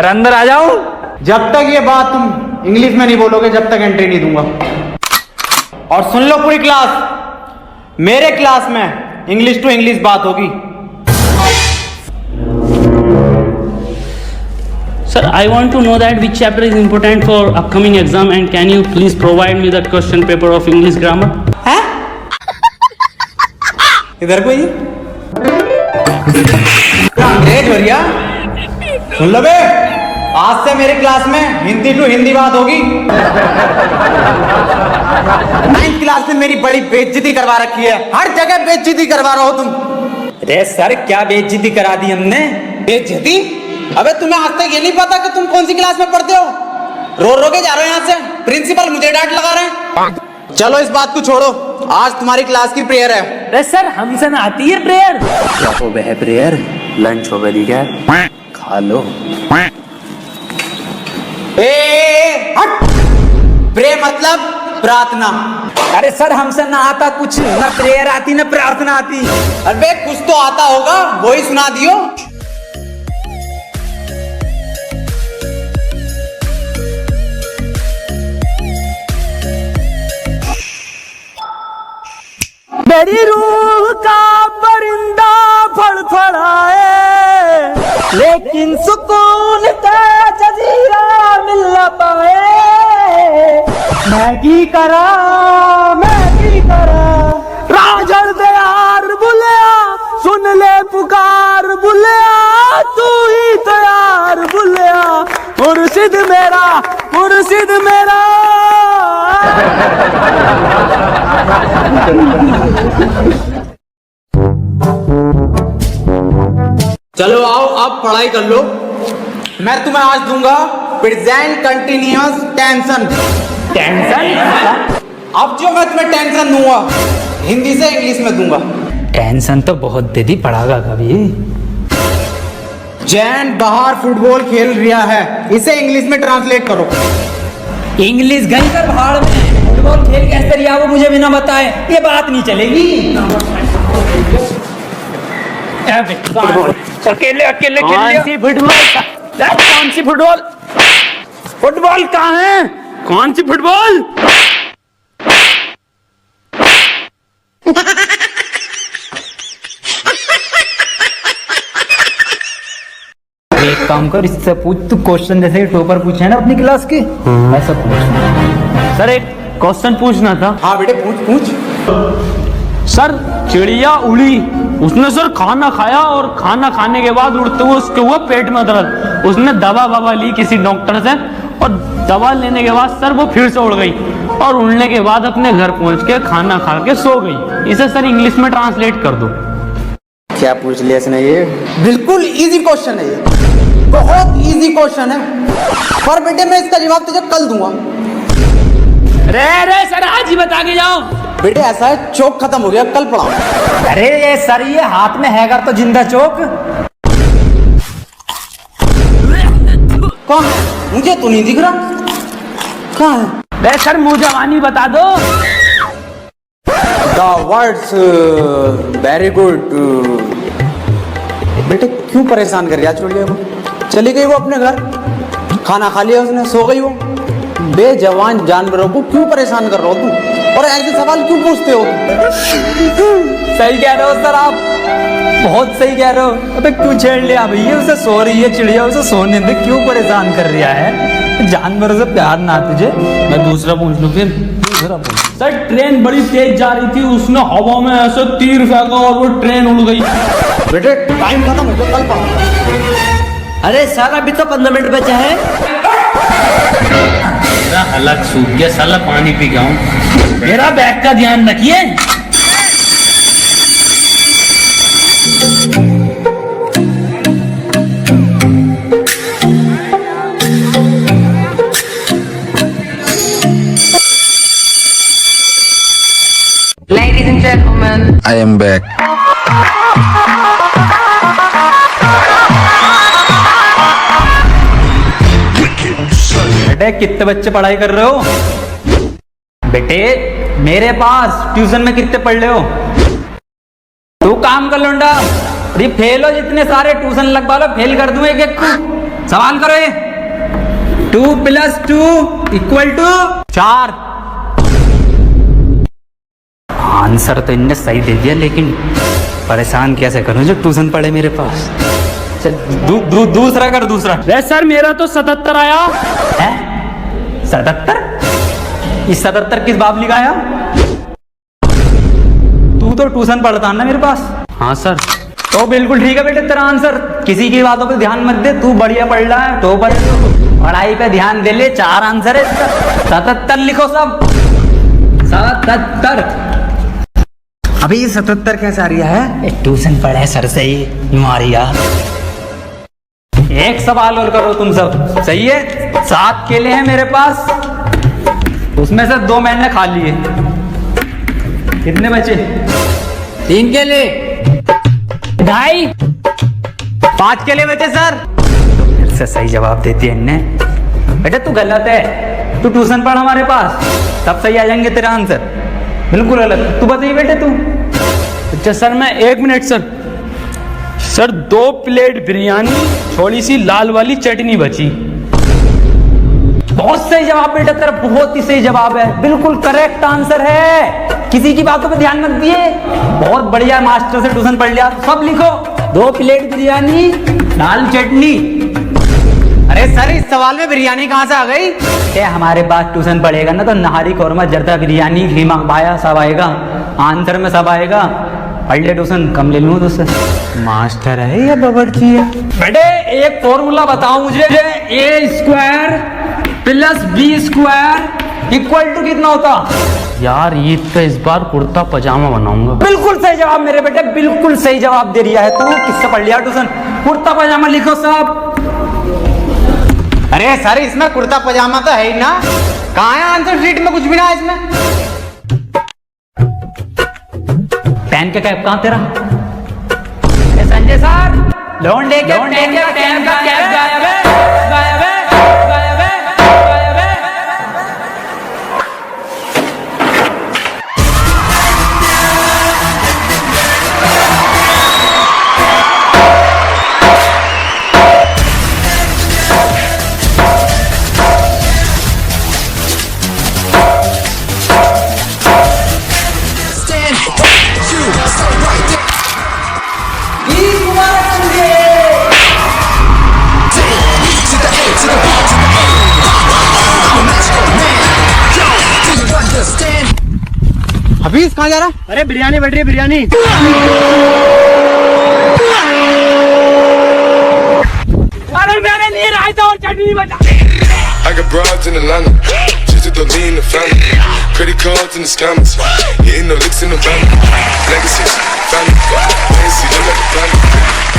Sir अंदर आ जाऊं? जब तक ये बात तुम इंग्लिश में नहीं बोलोगे जब तक एंट्री नहीं दूंगा। और सुन लो पूरी क्लास, मेरे क्लास में इंग्लिश टू इंग्लिश बात होगी। Sir, I want to know that which chapter is important for upcoming exam and can you please provide me the question paper of English grammar? है? इधर कोई अंग्रेज हो रिया? सुन लो बे, आज से मेरी क्लास में हिंदी टू हिंदी बात होगी। 9th क्लास में मेरी बड़ी बेइज्जती करवा रखी है, हर जगह बेइज्जती करवा रहे हो तुम। अरे सर क्या बेइज्जती करा दी हमने? बेइज्जती? अबे तुम्हें आज तक ये नहीं पता कि तुम कौन सी क्लास में पढ़ते हो? रो के जा रहे हो यहाँ से, प्रिंसिपल मुझे डांट लगा रहे हैं। चलो इस बात को छोड़ो, आज तुम्हारी क्लास की प्रेयर है। अरे सर हमसे ना आती है प्रेयर। क्या हो बे प्रेयर? लंच हो गई क्या? खा लो। हट! प्रे मतलब प्रार्थना। अरे सर हमसे ना आता कुछ, ना प्रेयर आती ना प्रार्थना आती। अबे कुछ तो आता होगा, वही सुना दियो। मेरी रूह का परिंदा फड़फड़ाए, लेकिन सुकून का जजीरा मिल न पाए। मैगी करा राजड़ दे यार बुलिया, सुन ले पुकार बुलिया, तू ही तो यार बुलिया, मुर्शिद मेरा मुर्शिद मेरा। चलो आओ अब पढ़ाई कर लो। मैं तुम्हें आज दूंगा प्रेजेंट कंटिन्यूअस टेंशन। टेंशन? अब जो मैं तुम्हें टेंशन दूंगा हिंदी से इंग्लिश में दूंगा। टेंशन तो बहुत दे दी, पढ़ागा कभी। जैन बाहर फुटबॉल खेल रहा है, इसे इंग्लिश में ट्रांसलेट करो। इंग्लिश गई कर भाड़ में, फुटबॉल खेल कैसे रिया वो मुझे बिना बताए ये बात नहीं चलेगी। अकेले अकेले कौन सी फुटबॉल? फुटबॉल कहाँ है? कौन सी फुटबॉल? एक काम कर, इससे पूछ, तू क्वेश्चन जैसे टॉपर पूछे ना अपनी क्लास के, ऐसा पूछ। सर एक क्वेश्चन पूछना था। हाँ बेटे पूछ। सर चिड़िया उड़ी, उसने सर खाना खाया और खाना खाने के बाद उड़ते हुए उसके हुआ पेट में दर्द। उसने दवा ली किसी डॉक्टर से और दवा लेने के बाद सर वो फिर से उड़ गई और उड़ने के बाद अपने घर पहुंच के खाना खा के सो गई। इसे सर इंग्लिश में ट्रांसलेट कर दो। क्या पूछ लिया इसने? ये बिल्कुल इजी क्वेश्चन है, ये बहुत इजी क्वेश्चन है, पर बेटे मैं इसका जवाब तुझे कल दूंगा। रे सर आज ही बता के जाओ। बेटे ऐसा है, चौक खत्म हो गया, कल पढ़ाऊंगा। अरे ये सर ये हाथ में हैगा तो जिंदा चौक कहाँ है? मुझे तो नहीं दिख रहा, कहाँ है? रे सर मुंह जवानी बता दो। The words very good। बेटे क्यों परेशान कर रहा छोड़िए को? चली गई वो अपने घर, खाना खा लिया उसने, सो गई वो। बेजवान जानवरों को क्यों परेशान कर रहे हो तुम, और ऐसे सवाल क्यों पूछते हो? सही कह रहे हो सर आप, बहुत सही कह रहे हो। अबे क्यों छेड़ लिया भैया? उसे सो रही है चिड़िया, उसे सोने दे, क्यों परेशान कर रहा है? जानवरों से प्यार ना तुझे। मैं दूसरा पूछ लूं फिर। दूसरा पूछ। सर ट्रेन बड़ी तेज जा रही थी, उसने हवा में ऐसे तीर फेंका और वो ट्रेन उड़ गई। बेटे टाइम खत्म हो गया, कल पढ़ाऊंगा। अरे सर अभी तो 15 मिनट बचा है। मेरा हलक सूख गया, साला पानी पी गया हूं। मेरा बैग का ध्यान रखिए। Ladies and gentlemen, I am back. बेटे कितने बच्चे पढ़ाई कर रहे हो? बेटे मेरे पास ट्यूशन में कितने पढ़ रहे हो? तू काम कर लौंडा, अरे फेल हो जितने सारे ट्यूशन लगवा लो, फेल कर दूं एक एक को। सवाल करो ये। 2 + 2 = 4। आंसर तो इनने सही दे दिया, लेकिन परेशान कैसे करूं जो ट्यूशन पढ़े मेरे पास। चल दूसरा कर, दूसरा। अरे सर मेरा तो 77 आया है 77? इस 77 किस बाप लिखाया? तू तो ट्यूशन पढ़ता है ना मेरे पास। हाँ सर। तो बिल्कुल ठीक है बेटे तेरा आंसर। किसी की बातों पे ध्यान मत दे, तू बढ़िया पढ़ रहा है, तो पढ़ाई पे ध्यान दे ले। 4 आंसर है इसका। 77 लिखो सब। 77। अभी ये 77 कैसे आ रही है? ट्यूशन पढ़े सर से ही यूं आ रही है। एक सवाल और करो तुम सब, सही है? 7 केले हैं मेरे पास, उसमें से 2 मैंने खा लिए। कितने बचे? 3 केले। 2.5। 5 केले बचे सर। तो फिर से सही जवाब देती है इनने। बेटा तू गलत है, तू ट्यूशन पढ़ हमारे पास, तब सही आ जाएंगे तेरा आंसर। बिल्कुल गलत। तू बताइए बेटे तू। अच्छा सर मैं 1 मिनट सर 2 प्लेट बिरयानी, थोड़ी सी लाल वाली चटनी बची। बहुत सही जवाब बेटा तेरा, बहुत ही सही जवाब है, बिल्कुल करेक्ट आंसर है। किसी की बातों पे ध्यान मत दिए, बहुत बढ़िया मास्टर से ट्यूशन पढ़ लिया। सब लिखो। 2 प्लेट बिरयानी, लाल चटनी। अरे सर इस सवाल में बिरयानी कहाँ से आ गई? हमारे पास ट्यूशन पढ़ेगा ना तो नहारी कौरमा, जर्दा बिरयानी, कीमा पाया सब आएगा, आंसर में सब आएगा। पढ़ ले ट्यूशन, कम ले लूँ तुझसे। मास्टर है या बबड़ची है? बेटे एक फॉर्मूला बताओ मुझे। A² + B² = कितना होता? यार ईद पे इस बार कुर्ता पजामा बनाऊंगा। बिल्कुल सही जवाब मेरे बेटे, बिल्कुल सही जवाब दे रहा है तू। किससे पढ़ लिया ट्यूशन? कुर्ता पजामा लिखो सब। अरे सर इसमें कुर्ता पजामा तो है ही ना, कहाँ है आंसर शीट में? कुछ भी ना है इसमें। पेन का कैप कहाँ तेरा? संजय सर लौंडे के पेन का कैप गायब है, गायब है, गायब है, गायब है। अभी कहाँ जा रहा? अरे बिरयानी बैठ रही है, बिरयानी। अरे मैंने नहीं रायता और चटनी बचा। I got broads in Atlanta, just to lean in the family. Credit cards and the scammers, hitting the licks in the van. Legacies, family, fancy, look like a plan.